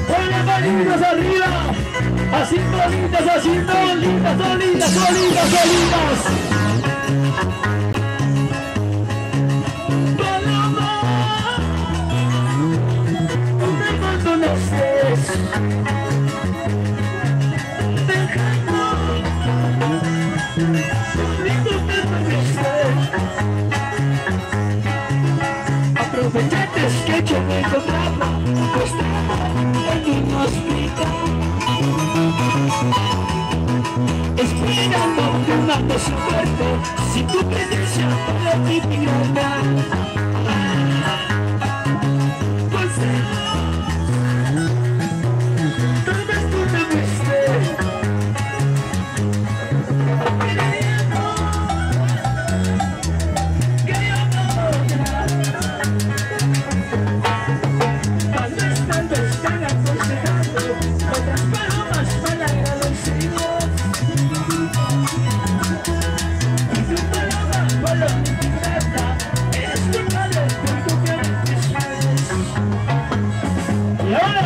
Con las manitas arriba. Así solitas, así solitas, solitas, solitas, solitas. Paloma, no me conoces. Dejando, solito me pareces. Aprovechaste que yo me encontraba acostado en un hospital, esperando una cosa fuerte, sin tu presencia para mi mirada. Pues tal vez tú me viste, queriendo llorar. Tal vez están aconsejando otras palomas mal agradecidas. Y tu paloma, paloma ingrata, eres culpable por confiar en mis sueños. Y ahora,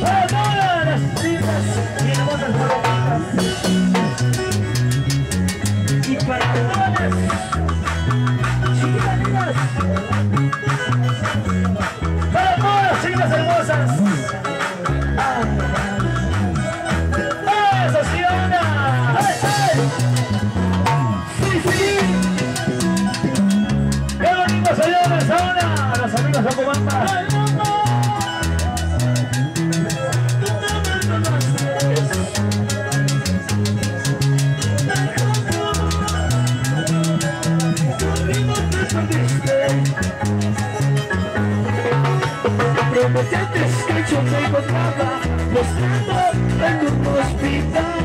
para todas las chicas y hermosas palomitas, y para todas las chiquitas lindas, para todas las chicas hermosas. ¡Eso sí, Ana! ¡Ay, ay! ¡Sí, sí! ¡Qué bonito salió esa Ana! A los amigos de Ocumanta. Prometiste que yo me encontraba postrado en un hospital,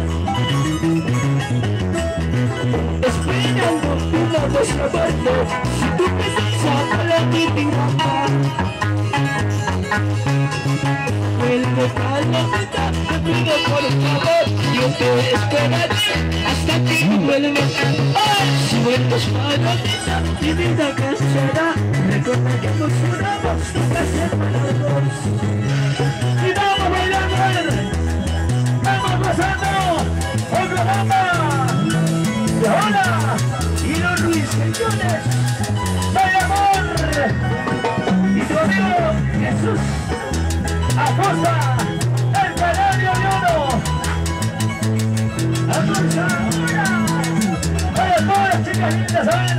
esperando una nuestra muerte, si tu presencia para mi mirada. Vuelve palomita, te pido por favor, yo te esperaré hasta que vuelvas. ¡Ay! Si vuelves palomita, mi vida cambiará. Recuerda que emocionamos nunca separados. Y vamos bailando, vamos pasando, Oklahoma, y ahora, y los ruiseñores, ¡ay amor! Y tu amigo Jesús Acosta, el canario de oro. ¡Acosta ahora! ¡Vaya todas las chicas lindas, a ver!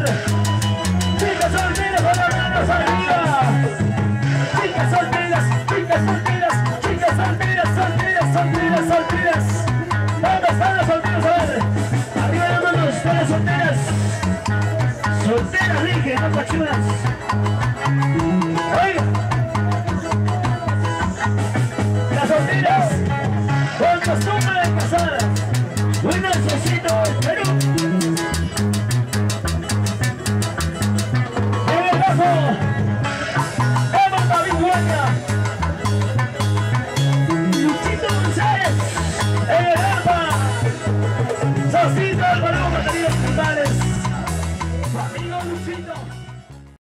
¡Chicas solteras, con las manos arriba! ¡Chicas solteras, chicas solteras, chicas solteras, solteras, solteras, solteras! ¿Dónde están las solteras? A ver, arriba las manos, están las solteras. Solteras, dije, no pachuras. Oiga, las solteras, ¿cuántas son?